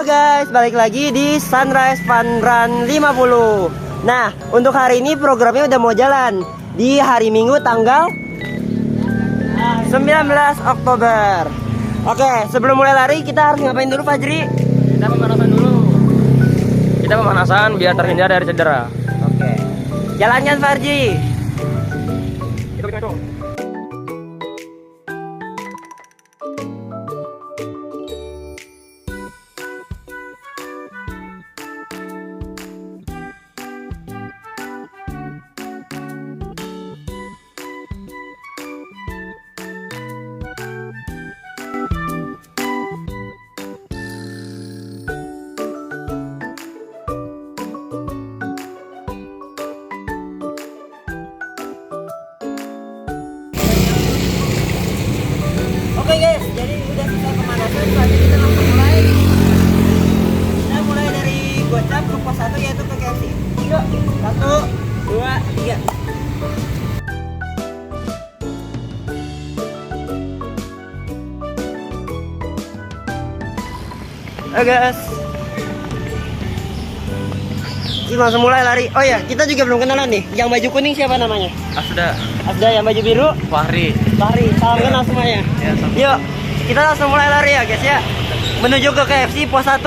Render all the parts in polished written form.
Halo guys, balik lagi di Sunrise Fun Run 50. Nah, untuk hari ini programnya udah mau jalan di hari Minggu tanggal 19 Oktober. Oke, sebelum mulai lari kita harus ngapain dulu, Fajri? Kita pemanasan dulu. Kita pemanasan biar terhindar dari cedera. Oke, jalankan Fajri. Itu. Oke guys, jadi udah selesai pemanasan. Selanjutnya kita langsung mulai. Kita mulai dari gocap ke pos 1 yaitu ke KFC. Yuk, 1, 2, 3. Oke guys, kita langsung mulai lari. Oh ya, kita juga belum kenalan nih. Yang baju kuning siapa namanya? Asda. Asda. Yang baju biru? Fahri. Fahri. Salam kenal semuanya. Ya, sama. Yuk, kita langsung mulai lari ya guys ya. Menuju ke KFC pos 1.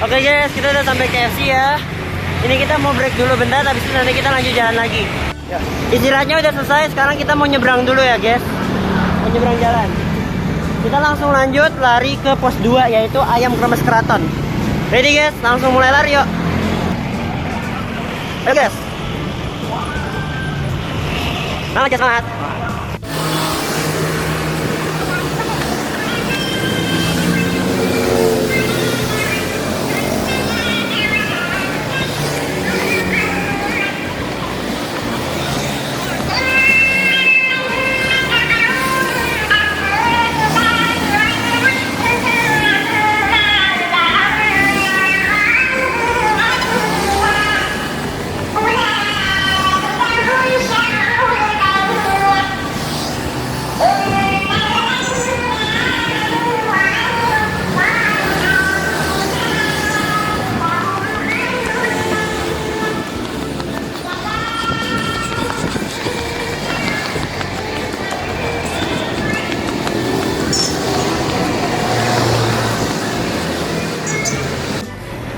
Oke guys, kita udah sampai KFC ya. Ini kita mau break dulu bentar, habis itu nanti kita lanjut jalan lagi. Istirahatnya udah selesai, sekarang kita mau nyebrang dulu ya guys. Mau nyebrang jalan. Kita langsung lanjut lari ke pos 2 yaitu Ayam Kremes Keraton. Ready guys, langsung mulai lari yuk. Ayo guys. Semangat ya, semangat.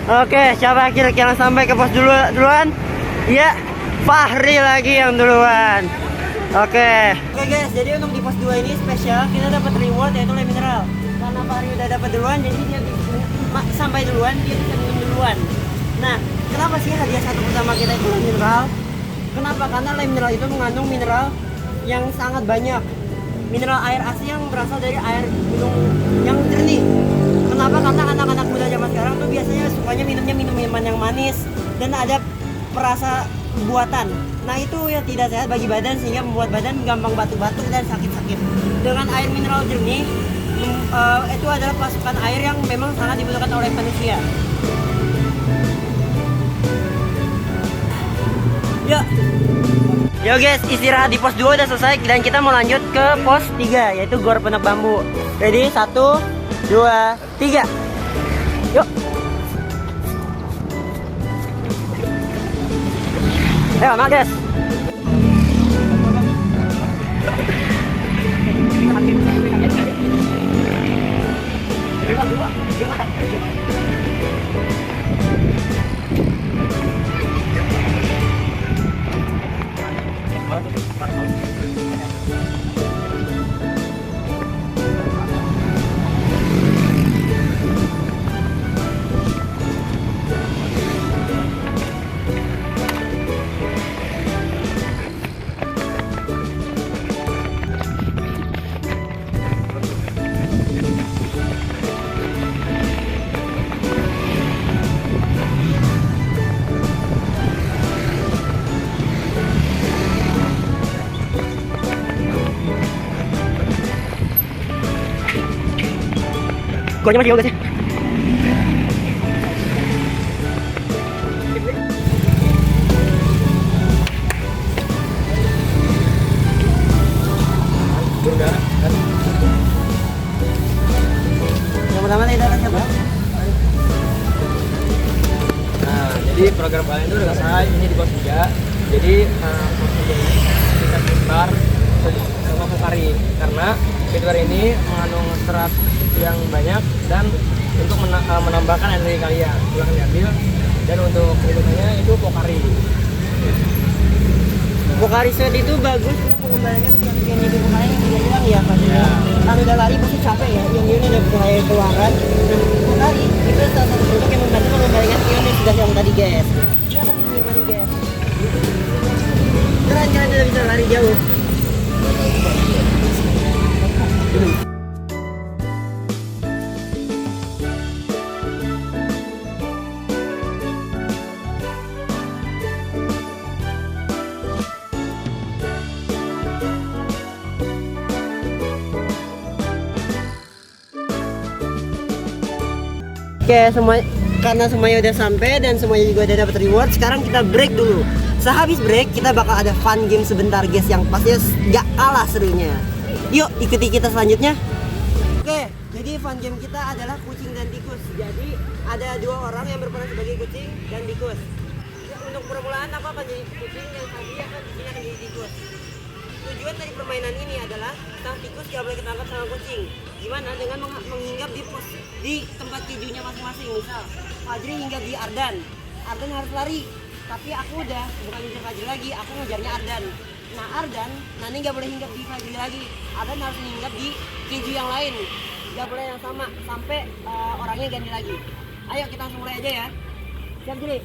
Oke, siapa kira-kira yang sampai ke pos duluan? Iya, Fahri lagi yang duluan. Oke guys, jadi untuk di pos 2 ini spesial, kita dapat reward yaitu lem mineral. Karena Fahri udah dapat duluan, jadi dia sampai duluan, dia bisa minum duluan. Nah, kenapa sih hadiah satu pertama kita itu lem mineral? Kenapa? Karena lem mineral itu mengandung mineral yang sangat banyak. Mineral air asli yang berasal dari air gunung yang jernih. Kenapa? Karena anak-anak muda zaman sekarang tuh biasanya sukanya minum minuman yang manis dan ada perasa buatan. Nah itu yang tidak sehat bagi badan sehingga membuat badan gampang batuk-batuk dan sakit-sakit. Dengan air mineral jernih, itu adalah pasukan air yang memang sangat dibutuhkan oleh manusia. Yo guys, istirahat di pos 2 udah selesai dan kita mau lanjut ke pos 3 yaitu Gor Pondok Bambu. Ready? 1, 2, 3. Yuk. Ayo, semangat guys. Skornya masih guys ya. Yang pertama nih datang siapa? Nah, jadi program kalian itu udah selesai, ini di pos 3. Jadi pos 3 ini kita sebar sama Pokari karena Fitbar ini mengandung serat yang banyak dan untuk menambahkan energi kalian. Silahkan diambil. Dan untuk minumannya itu Pokari. Pokari Sweat itu bagus untuk mengembalikan yang itu kemarin yang tidak hilang ya Pak. Ya. Kalau udah lari pasti capek ya, yang ini udah mulai keluaran. Dan Pokari itu salah satu produk yang membantu mengembalikan ion yang sudah hilang tadi guys. Silakan dinikmati guys. Keren kalian udah bisa lari jauh. Oke, karena semuanya udah sampai dan semuanya juga udah dapat reward, sekarang kita break dulu. Sehabis break, kita bakal ada fun game sebentar guys yang pastinya gak kalah serunya. Yuk, ikuti kita selanjutnya. Oke, jadi fun game kita adalah kucing dan tikus. Jadi ada 2 orang yang berperan sebagai kucing dan tikus. Ya, untuk permulaan aku akan jadi kucing dan Sandi akan jadi tikus. Tujuan dari permainan ini adalah sang tikus gak boleh ketangkap sama kucing. Gimana dengan menghinggap di tempat kejunya masing-masing. Misal Fajri hinggap di Ardan harus lari, tapi aku udah bukan ngejar Fajri lagi, aku ngejarnya Ardan. Nah Ardan nanti gak boleh hinggap di Fajri lagi, Ardan harus hinggap di keju yang lain, gak boleh yang sama sampai orangnya ganti lagi. Ayo kita langsung mulai aja ya. Siap Juli?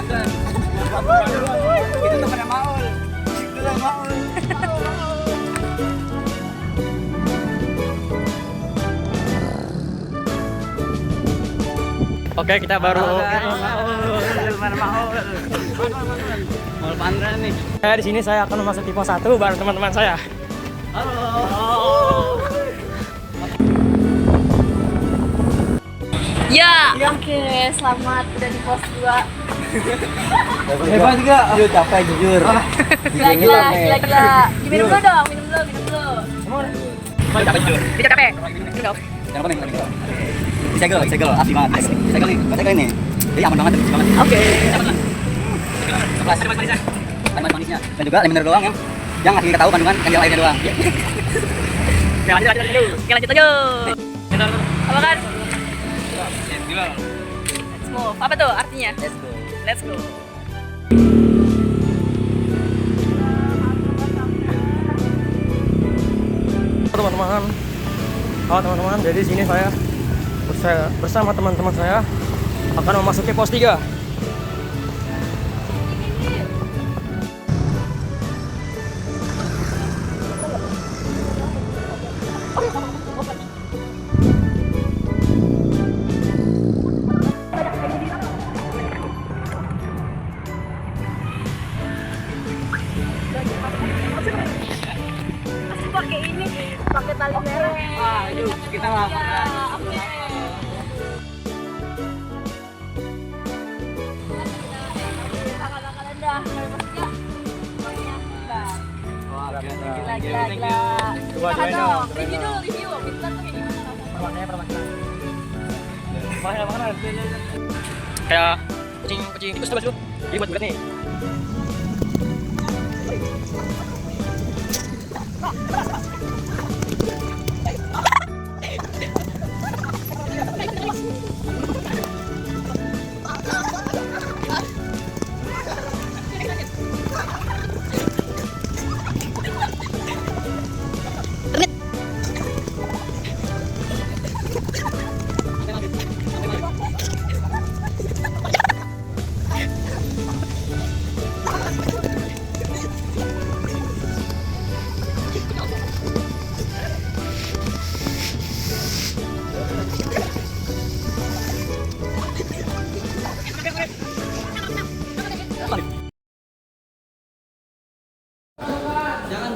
Enggak. Itu temannya Maul. Oke, kita baru Maul Pandra nih. Di sini saya akan memasuki pos 1 bareng teman-teman saya. Ya, oke, selamat udah di pos 2. Hebat juga. Jujur capek jujur. Gila. Minum dulu dong, minum dulu. Capek jujur. Tidak capek. Minum dong. Yang apa nih? Segel, asli banget. Segel nih, ini. Jadi aman banget, bagus banget. Oke. Kelas manis-manisnya. Dan juga lem mineral doang yang ngasih kita tahu kandungan yang lainnya doang. Oke, lanjut. Oke, lanjut aja. Apa kan? Let's move. Apa tuh artinya? Let's go. Let's go. Teman-teman. Halo teman-teman, jadi di sini saya bersama teman-teman saya akan memasuki pos 3. Pakai ini, pakai tali merah. Ah, yuk kita lah. Ya, oke. Tangan-tangan dah. Maksudnya, pokoknya dah. Gila, gila, gila. Kita dong, review dulu, review. Kita tuh kayak gimana? Makanan. Kayak kucing tikus coba dulu. Ini buat buat nih.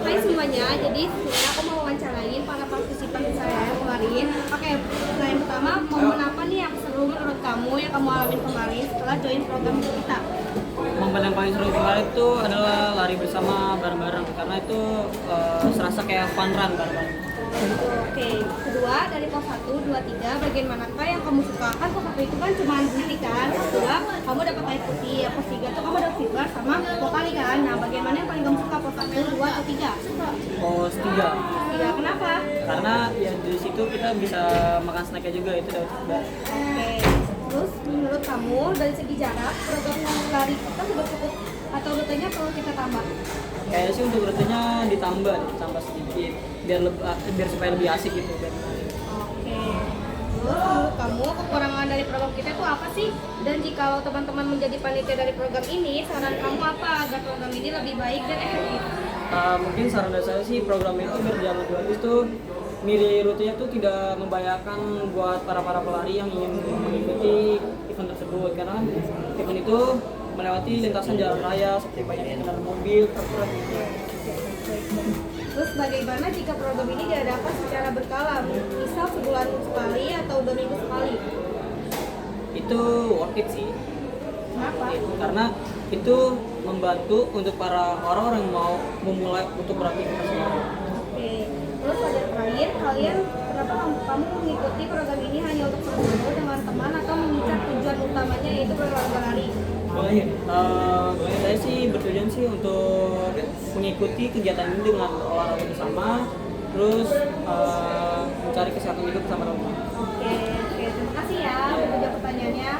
Hai semuanya, jadi sebenarnya aku mau wawancarain para partisipan saya kemarin. Oke, nah yang pertama, momen apa nih yang seru menurut kamu yang kamu alami kemarin setelah join program kita? Momen yang paling seru kemarin itu adalah lari bersama bareng-bareng karena itu serasa kayak fun run bareng-bareng. Oke, kedua dari pos 1, 2, 3, bagian manakah yang kamu suka? Kan pos 1 itu kan cuma henti kan, pos 2 kamu dapat air putih, pos 3 tuh kamu dapat silver sama vokali kan. Nah bagian mana yang paling kamu suka, pos 1, 2, atau 3? Pos 3. 3, kenapa? Karena ya di situ kita bisa makan snacknya juga itu udah. Oke, terus menurut kamu dari segi jarak program lari kita sudah cukup atau rutenya perlu kita tambah? Kayaknya sih untuk rutenya ditambah sedikit biar supaya lebih asik gitu. Oke, terus menurut kamu kekurangan dari program kita itu apa sih? Dan jika teman-teman menjadi panitia dari program ini, saran kamu apa agar program ini lebih baik dan efektif? Mungkin saran dari saya sih program itu biar jalan gratis tuh milih rutenya tuh tidak membahayakan buat para pelari yang ingin mengikuti event tersebut karena event itu melewati lintasan jalan raya seperti banyaknya kendaraan mobil, truk. Terus bagaimana jika program ini diadakan secara berkala, misal sebulan sekali atau 2 minggu sekali? Itu worth it sih. Kenapa? Karena itu membantu untuk para orang-orang yang mau memulai untuk beraktivitas baru. Oke, terus pada terakhir, kenapa kamu mengikuti program ini hanya untuk berkumpul dengan teman atau mengincar tujuan utamanya yaitu berolahraga lari? Saya sih bertujuan sih untuk mengikuti kegiatan ini dengan olahraga bersama, terus mencari kesehatan hidup bersama teman. Oke, terima kasih ya udah menjawab pertanyaannya.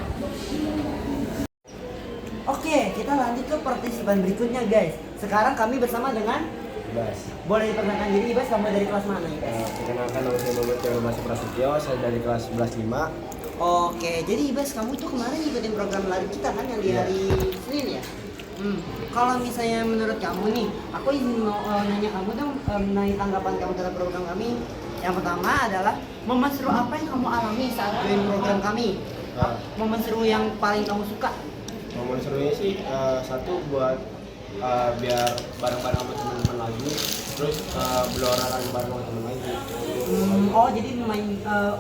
Oke, kita lanjut ke partisipan berikutnya guys. Sekarang kami bersama dengan Ibas. boleh diperkenalkan diri Ibas, kamu dari kelas mana Ibas? Perkenalkan nama saya Muhammad Teodomasi Prasetyo, saya dari kelas 11.5. Oke, jadi Ibas kamu tuh kemarin ngikutin program lari kita kan yang di Iya. hari Senin ya? Kalau misalnya menurut kamu nih, aku ingin mau nanya kamu dong mengenai tanggapan kamu terhadap program kami. Yang pertama adalah momen seru apa yang kamu alami saat join program kami? Nah, Momen seru yang paling kamu suka? momen serunya sih satu buat biar bareng-bareng sama teman-teman lagi, terus berolahraga bareng sama teman lagi. Oh, jadi main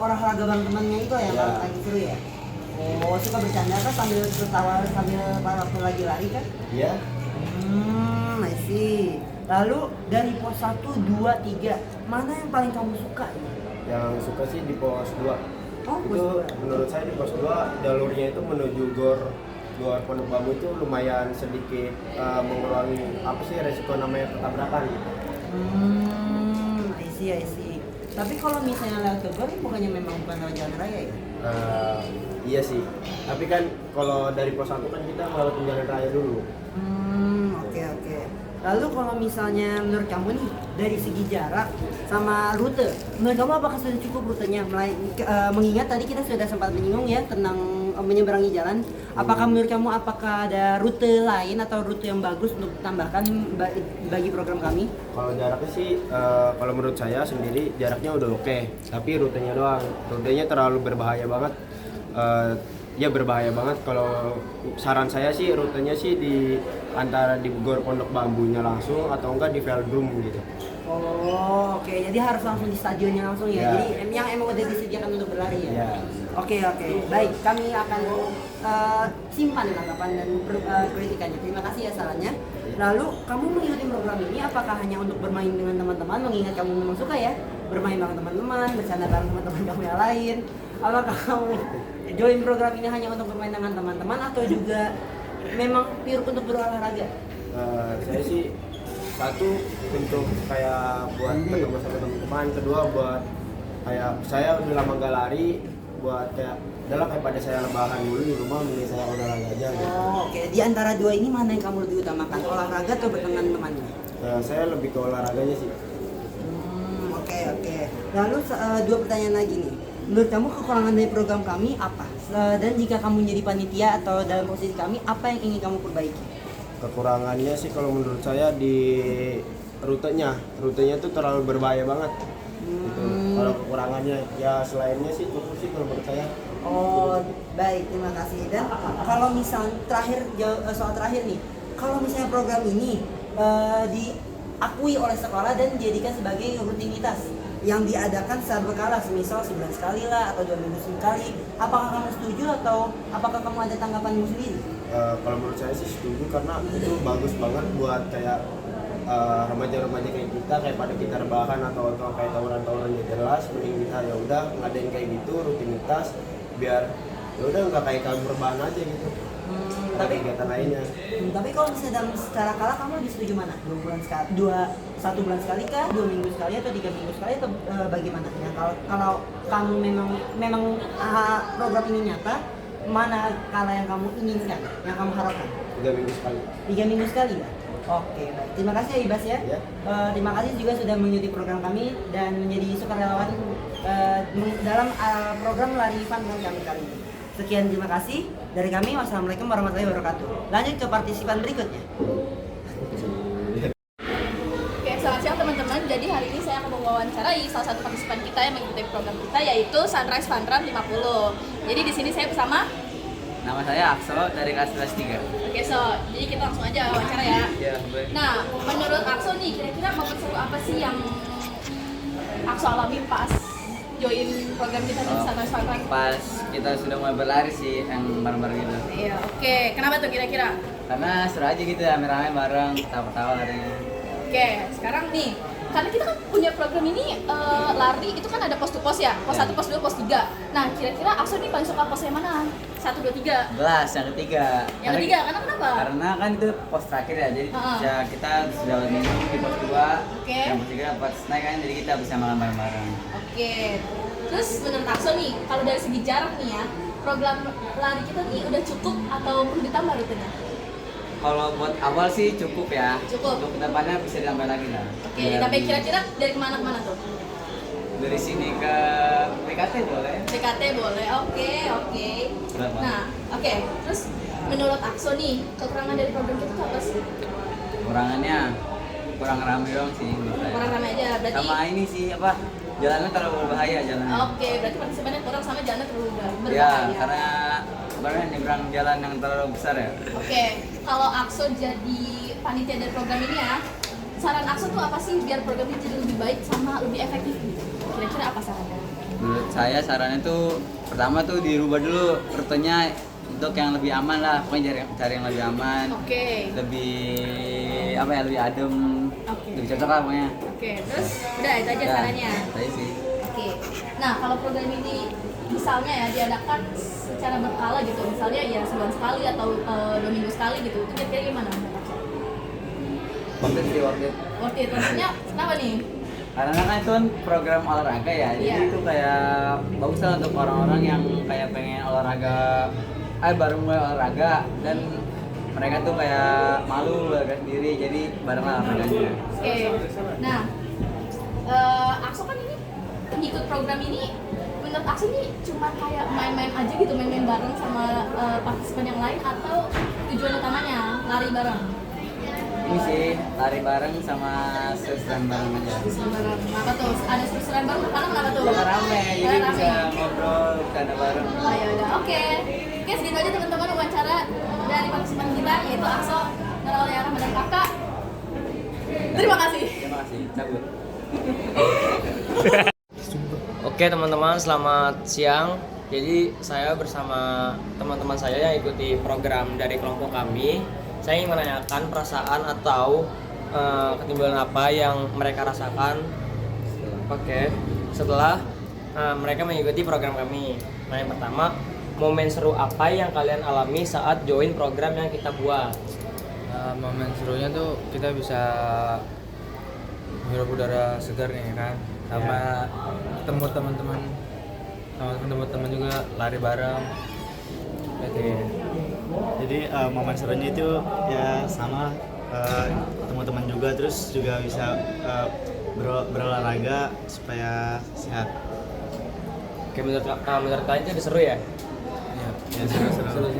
olahraga bareng temannya itu yang Iya. paling seru ya? Oh, suka bercanda kan sambil tertawa sambil waktu lagi lari kan? Iya. I see. Lalu dari pos 1, 2, 3, mana yang paling kamu suka? Yang suka sih di pos 2. Oh, itu menurut saya di pos 2 jalurnya itu menuju gor Pondok Bambu itu lumayan sedikit mengurangi apa sih resiko namanya pertabrakan gitu. I see. Tapi kalau misalnya lewat ke gor, bukannya memang bukan lewat jalan raya ya? Iya sih, tapi kan kalau dari pos 1 kan kita ngelewatin jalan raya dulu. Oke. Lalu kalau misalnya menurut kamu nih dari segi jarak sama rute, menurut kamu apakah sudah cukup rutenya? Mengingat tadi kita sudah sempat menyinggung ya tentang menyeberangi jalan. Apakah menurut kamu ada rute lain atau rute yang bagus untuk ditambahkan bagi program kami? Kalau jaraknya sih, kalau menurut saya sendiri jaraknya udah oke, tapi rutenya doang. Rutenya terlalu berbahaya banget. Ya berbahaya banget. Kalau saran saya sih rutenya sih di antara di Gor Pondok Bambunya langsung atau enggak di Velodrome gitu. Oh, oke. Jadi harus langsung di stadionnya langsung ya. Ya. Jadi yang emang udah disediakan untuk berlari ya. Ya. Oke. Baik, kami akan simpan tanggapan dan kritikannya. Terima kasih ya sarannya. Lalu kamu mengikuti program ini apakah hanya untuk bermain dengan teman-teman? Mengingat kamu memang suka ya bermain bareng teman-teman, bercanda bareng teman-teman kamu yang lain. Apakah kamu join program ini hanya untuk bermain dengan teman-teman atau juga memang pure untuk berolahraga? Saya sih satu untuk kayak buat ketemu sama teman-teman, kedua buat kayak saya udah lama gak lari, buat kayak adalah kayak pada saya lebahan dulu di rumah, mending saya olahraga aja gitu. Oke. Di antara dua ini mana yang kamu lebih utamakan, olahraga atau berteman temannya? Saya lebih ke olahraganya sih. Oke. Lalu dua pertanyaan lagi nih. Menurut kamu kekurangan dari program kami apa? Dan jika kamu menjadi panitia atau dalam posisi kami, apa yang ingin kamu perbaiki? Kekurangannya sih kalau menurut saya di rutenya tuh terlalu berbahaya banget. Gitu. Kalau kekurangannya ya selainnya sih cukup sih kalau menurut saya. Oh, baik, terima kasih. Dan kalau misal soal terakhir nih, kalau misalnya program ini diakui oleh sekolah dan dijadikan sebagai rutinitas yang diadakan secara berkala, semisal sebulan sekali lah atau 2 minggu sekali, apakah kamu setuju atau apakah kamu ada tanggapanmu sendiri? Kalau menurut saya sih setuju karena itu bagus banget buat kayak remaja-remaja kayak kita, kayak pada kita rebahan atau kayak tawuran-tawuran yang jelas, mending kita ya udah ngadain kayak gitu rutinitas biar ya udah nggak kayak kabur rebahan aja gitu. Tapi kegiatan lainnya. Tapi kalau misalnya dalam secara kala kamu lebih setuju mana? 2 bulan sekali, 1 bulan sekali kah? 2 minggu sekali atau 3 minggu sekali atau bagaimana? Ya, kalau kamu memang program ini nyata, mana kala yang kamu inginkan, yang kamu harapkan? 3 minggu sekali. 3 minggu sekali ya? Oke, baik. Terima kasih ya Ibas ya. Ya. Terima kasih juga sudah mengikuti program kami dan menjadi sukarelawan dalam program Lari Fun dengan kami kali ini. Sekian, terima kasih dari kami. Wassalamualaikum warahmatullahi wabarakatuh. Lanjut ke partisipan berikutnya. Oke, selamat siang teman-teman. Jadi hari ini saya akan mewawancarai salah satu partisipan kita yang mengikuti program kita, yaitu Sunrise Fun Run 50. Jadi di sini saya bersama. Nama saya Akso dari kelas 3. Oke, jadi kita langsung aja wawancara ya. Iya, boleh. Nah, menurut Akso nih, kira-kira momen seru apa sih yang Akso alami pas join program kita di Sunrise Fun Run? Pas kita sudah mulai berlari sih yang bareng-bareng gitu. Iya, oke. Kenapa tuh kira-kira? Karena seru aja gitu ya, rame-rame bareng, ketawa-ketawa lari. Oke, sekarang nih, karena kita kan punya program ini lari itu kan ada pos to pos ya, pos 1, pos 2, pos 3. Nah, kira-kira Akso nih paling suka pos yang mana? 1, 2, 3. Yang ketiga. Yang ketiga, karena kenapa? Karena kan itu pos terakhir ya, jadi bisa kita sudah minum di pos 2. Oke. Yang pos 3 pos naik kan, jadi kita bisa makan bareng-bareng. Oke. Terus menurut Akso nih, kalau dari segi jarak nih ya, program lari kita nih udah cukup atau perlu ditambah rutenya? Kalau buat awal sih cukup ya. Cukup. Untuk kedepannya bisa ditambah lagi lah. Oke, tapi kira-kira dari kemana kemana tuh? Dari sini ke PKT boleh. PKT boleh, oke. Berapa? Nah, oke. Terus menurut Akso nih, kekurangan dari program kita tuh apa sih? Kurangannya kurang rame dong sih menurut saya. Kurang ramai aja, berarti. Sama ini sih apa? Jalannya terlalu berbahaya jalannya. Oke, berarti partisipannya kurang sama jalannya terlalu berbahaya. Ya, karena sebenarnya nyebrang jalan yang terlalu besar ya. Oke, kalau Akso jadi panitia dari program ini ya, saran Akso tuh apa sih biar program ini jadi lebih baik sama lebih efektif gitu? Kira-kira apa sarannya? Menurut saya sarannya tuh pertama tuh dirubah dulu rutenya untuk yang lebih aman lah, pokoknya cari yang lebih aman. Oke. Lebih apa ya, lebih adem. Oke. Lebih cocok lah pokoknya. Oke, terus udah itu aja Ya, sarannya. saya sih. Oke. Nah, kalau program ini misalnya ya diadakan secara berkala gitu, misalnya ya sebulan sekali atau 2 minggu sekali gitu, itu kira-kira gimana? Worth it sih, worth it. Worth it, maksudnya kenapa nih? Karena kan itu kan program olahraga ya, jadi Iya. itu kayak bagus lah untuk orang-orang yang kayak pengen olahraga, baru mulai olahraga dan mereka tuh kayak malu olahraga sendiri, jadi bareng lah olahraganya. Oke, nah Akso kan ini ikut program ini, menurut Akso ini cuma kayak main-main aja gitu, main-main bareng sama partisipan yang lain, atau tujuan utamanya lari bareng? Ini sih lari bareng sama seru-seruan bareng aja. Seru bareng. Apa tuh? Ada seru-seruan bareng karena kenapa tuh? Karena rame, jadi Karena bisa rame. ngobrol, bercanda bareng. Oh ya udah, oke. Oke, segitu aja teman-teman wawancara dari partisipan kita, yaitu Akso, Nurul Yara, dan Kakak. Terima kasih. Terima kasih, cabut. Oke teman-teman, selamat siang. Jadi saya bersama teman-teman saya yang ikuti program dari kelompok kami. Saya ingin menanyakan perasaan atau ketimbangan apa yang mereka rasakan. Oke, setelah mereka mengikuti program kami. Nah, yang pertama, momen seru apa yang kalian alami saat join program yang kita buat? Momen serunya tuh kita bisa menghirup udara segar nih kan, sama ketemu teman-teman, sama teman-teman juga lari bareng. Jadi momen serunya itu ya sama ketemu teman juga, terus juga bisa berolahraga supaya sehat. Oke, menurut kalian itu seru ya? Ya seru.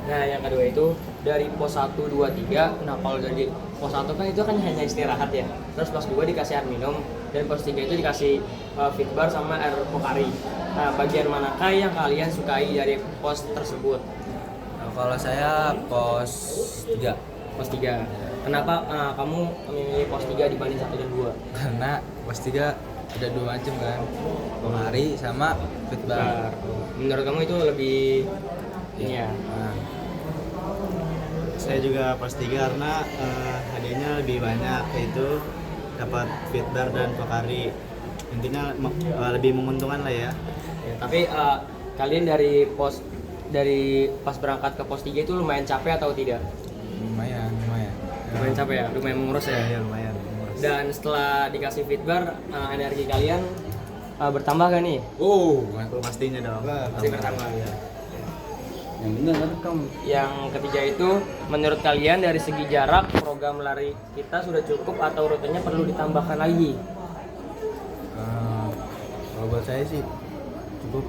Nah, yang kedua itu dari pos 1, 2, 3. Nah, kalau dari pos 1 kan itu kan hanya istirahat ya. Terus pos 2 dikasih air minum, dan pos 3 itu dikasih fit bar sama air pokari. Nah, bagian manakah yang kalian sukai dari pos tersebut? Kalau saya pos 3 Pos 3. Kenapa kamu memilih pos 3 dibanding 1 dan 2? karena pos 3 ada 2 macam kan, lari sama fit bar. Menurut kamu itu lebih ini ya? Nah, Saya juga pos 3 karena hadiahnya lebih banyak, yaitu dapat fit bar dan pokari. Intinya lebih menguntungkan lah ya. Ya, tapi kalian dari pas berangkat ke pos 3 itu lumayan capek atau tidak? lumayan. Lumayan capek ya, lumayan mengurus ya. Ya lumayan. Dan setelah dikasih fit bar, energi kalian bertambah kan nih? Pastinya dong. Pasti bertambah. Yang bener kan kamu. Yang ketiga itu, menurut kalian dari segi jarak program lari kita sudah cukup atau rutenya perlu ditambahkan lagi? Kalau buat saya sih cukup.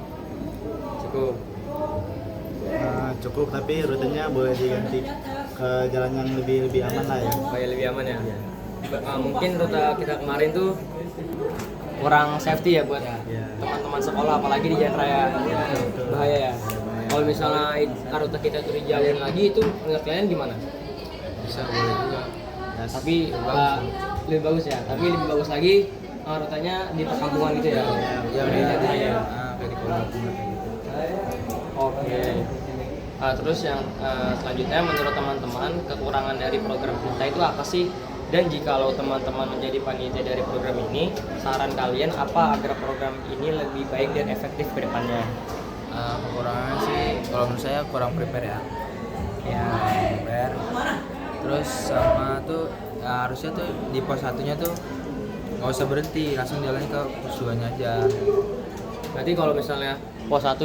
Cukup. Cukup, tapi rutenya boleh diganti ke jalan yang lebih aman lah ya. Supaya lebih aman ya. Mungkin rute kita kemarin tuh kurang safety ya buat teman-teman sekolah, apalagi di jalan raya. Bahaya ya. Kalau misalnya rute kita itu dijalin lagi, itu menurut kalian gimana? Bisa boleh juga. Tapi lebih bagus ya. Tapi lebih bagus lagi rutenya di perkampungan gitu ya. Ya Kayak beda ya. kayak di Kolombo kayak gitu. Oke. Terus yang selanjutnya, menurut teman-teman kekurangan dari program kita itu apa sih? Dan jikalau teman-teman menjadi panitia dari program ini, saran kalian apa agar program ini lebih baik dan efektif ke depannya? Kekurangannya sih kalau menurut saya kurang prepare ya. Prepare. Terus sama tuh harusnya tuh di pos 1-nya tuh nggak usah berhenti, langsung jalannya ke pos 2-nya aja. Berarti kalau misalnya pos 1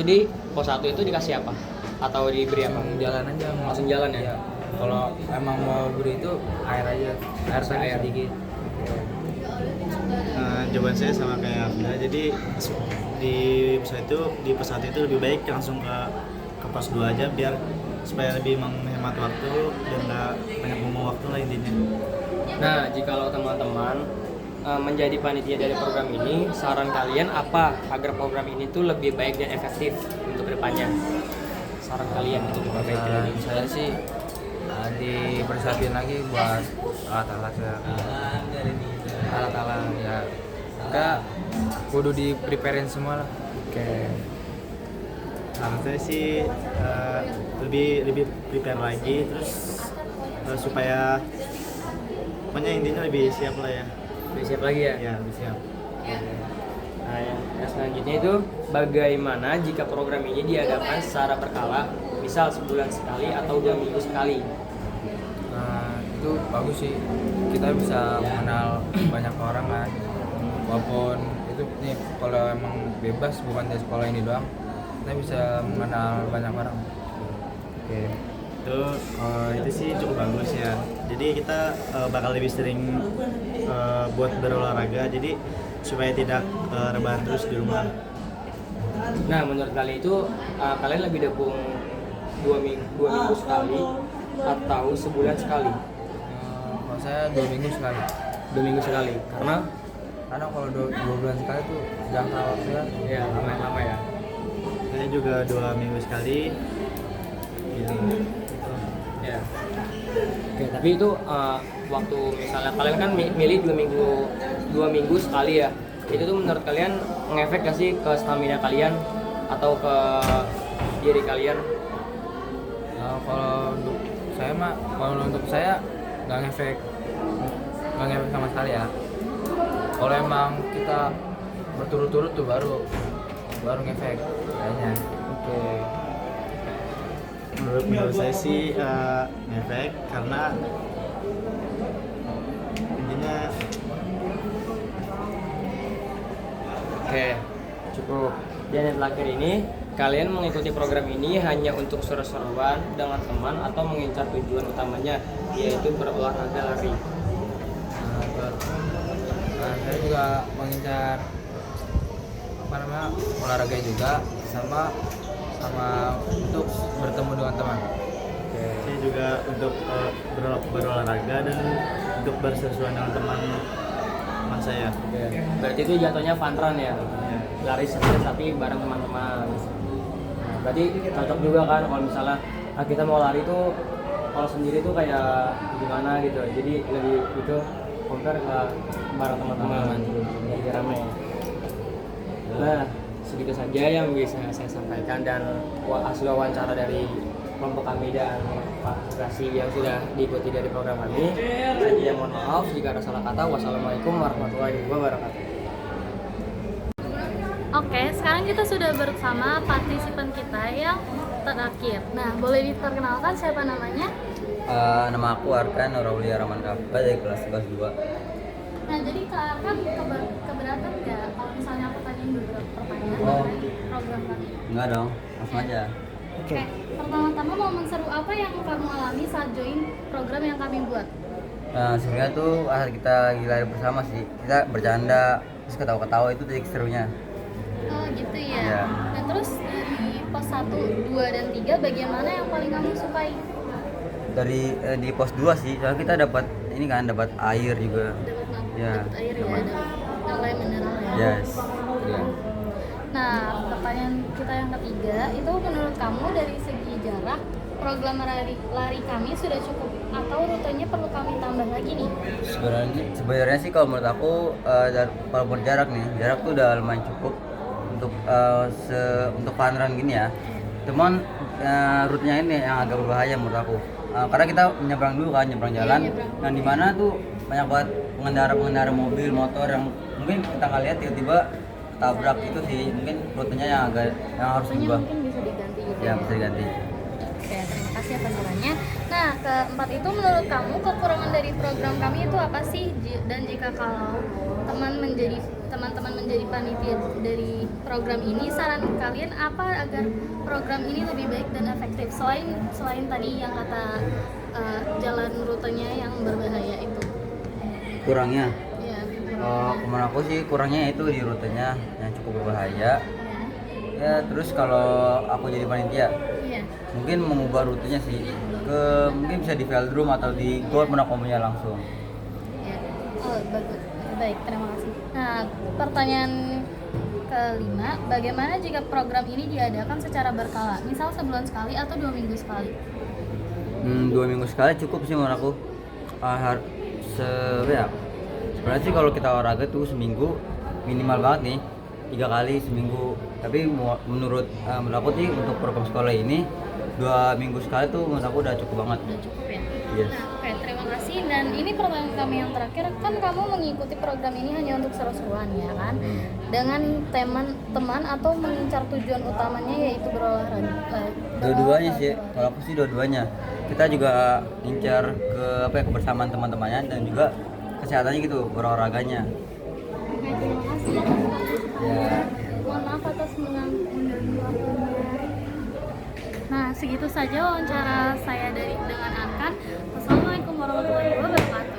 itu dikasih apa? Atau diberi apa? Langsung jalan aja. Langsung jalan ya? Iya. Kalau emang mau beri itu air aja, air sedikit. Jawaban saya sama kayak Afda. Jadi di pos 1 itu lebih baik langsung ke pos 2 aja, biar supaya lebih menghemat waktu dan nggak banyak buang waktu lah intinya. Nah, jikalau teman-teman menjadi panitia dari program ini, saran kalian apa agar program ini tuh lebih baik dan efektif untuk kedepannya? Saran kalian untuk diperbaiki lagi? Saya sih dipersiapin lagi buat alat-alat ya. Alat-alat ya. Kita kudu di preparein semua lah. Oke. Saran saya sih lebih prepare lagi, terus supaya pokoknya intinya lebih siap lah ya. Lebih siap lagi ya? Ya lebih siap. Nah, yang selanjutnya itu bagaimana jika program ini diadakan secara berkala, misal sebulan sekali atau 2 minggu sekali. Nah, itu bagus sih, kita bisa mengenal banyak orang kan, walaupun itu nih kalau emang bebas bukan di sekolah ini doang, kita bisa mengenal banyak orang. Oke, itu sih cukup bagus ya. Jadi kita bakal lebih sering buat berolahraga, jadi supaya tidak rebahan terus di rumah. Nah, menurut kalian itu kalian lebih dukung 2 minggu sekali atau sebulan sekali? Kalau saya 2 minggu sekali. 2 minggu sekali, karena Kalau 2 bulan sekali tuh jangka waktunya ya lama ya. Saya juga 2 minggu sekali. Gitu. Ya. Oke, tapi itu waktu misalnya kalian kan milih 2 minggu sekali ya. Itu tuh menurut kalian ngefek gak sih ke stamina kalian atau ke diri kalian? Kalau untuk saya nggak ngefek sama sekali ya. Kalau emang kita berturut-turut tuh baru ngefek kayaknya. Oke. Menurut saya sih ngefek karena intinya Oke, cukup. Dan yang terakhir ini, kalian mengikuti program ini hanya untuk seru-seruan dengan teman atau mengincar tujuan utamanya, yaitu berolahraga lari. Saya juga mengincar olahraga juga sama untuk bertemu dengan teman. saya juga untuk berolahraga dan untuk bersesuaian dengan teman saya. Oke. Berarti itu jatuhnya fun run ya? Lari sendiri tapi bareng teman-teman. Nah, berarti cocok juga kan kalau misalnya kita mau lari tuh kalau sendiri tuh kayak gimana gitu. Jadi lebih itu compare ke bareng teman-teman lebih ramai. Nah, segitu saja yang bisa saya sampaikan dan hasil wawancara dari kelompok kami dan Pak Grasi yang sudah diikuti dari program kami. Saya mohon maaf jika ada salah kata. Wassalamualaikum warahmatullahi wabarakatuh. Oke, sekarang kita sudah bersama partisipan kita yang terakhir. Nah, boleh diperkenalkan siapa namanya? Nama aku Arkan Aurelia Rahman Kafa dari kelas 2. Nah, jadi Kak Arkan keberatan nggak kalau misalnya aku tanyain beberapa pertanyaan Oh. mengenai program kami? Enggak dong, langsung aja. Oke, pertama-tama momen seru apa yang kamu alami saat join program yang kami buat? Sebenarnya tuh kita gila bersama sih, kita bercanda terus ketawa-ketawa, itu titik serunya. Oh gitu ya. Iya. Nah terus dari pos 1, 2, dan 3 bagian mana yang paling kamu sukai? Dari di pos 2 sih, soalnya kita dapat ini kan, dapat air juga. Ya, Dapat air ya, aman. dapat air mineral ya. Yes. Iya. Nah pertanyaan kita yang ketiga itu menurut kamu dari segi jarak program lari kami sudah cukup atau rutenya perlu kami tambah lagi nih? Sebenarnya sih kalau menurut aku walaupun jarak tuh udah lumayan cukup untuk untuk fun run gini ya. Cuman rutenya ini yang agak berbahaya menurut aku. Karena kita menyeberang dulu kan, nyebrang jalan, yang dimana tuh banyak banget pengendara mobil, motor yang mungkin kita nggak lihat tiba-tiba tabrak. Itu sih mungkin rutenya yang harus Rutenya diubah. mungkin bisa diganti gitu Ya, bisa diganti. Oke, terima kasih atas sarannya. Nah, keempat itu menurut kamu kekurangan dari program kami itu apa sih? Dan jika kalau teman-teman menjadi panitia dari program ini, saran kalian apa agar program ini lebih baik dan efektif? Selain tadi yang kata jalan rutenya yang berbahaya itu. Kurangnya, Ya. menurut aku sih kurangnya itu di rutenya yang cukup berbahaya. Ya, terus kalau aku jadi panitia, Iya. mungkin mengubah rutenya sih ke mungkin bisa di velodrome atau di gor Monakomenya langsung. Ya. Oh, bagus. Baik, terima kasih. Nah, pertanyaan kelima, bagaimana jika program ini diadakan secara berkala? Misal sebulan sekali atau 2 minggu sekali? 2 minggu sekali cukup sih menurut aku. Sebenarnya sih kalau kita olahraga tuh seminggu minimal banget nih 3 kali seminggu. Tapi menurut aku sih untuk program sekolah ini 2 minggu sekali tuh menurut aku udah cukup banget. Udah cukup ya? Yes. Nah, oke, terima kasih dan ini pertanyaan kami yang terakhir. Kan kamu mengikuti program ini hanya untuk seru-seruan ya kan? Dengan teman atau mengincar tujuan utamanya yaitu berolahraga. Dua-duanya sih, kalau aku sih dua-duanya. Kita juga incar ke kebersamaan teman-temannya dan juga kesehatannya gitu, berolahraganya. Oke, terima kasih. Ya. Mohon maaf atas mengganggu waktunya. Nah, segitu saja wawancara saya dengan Arkan. Wassalamualaikum warahmatullahi wabarakatuh.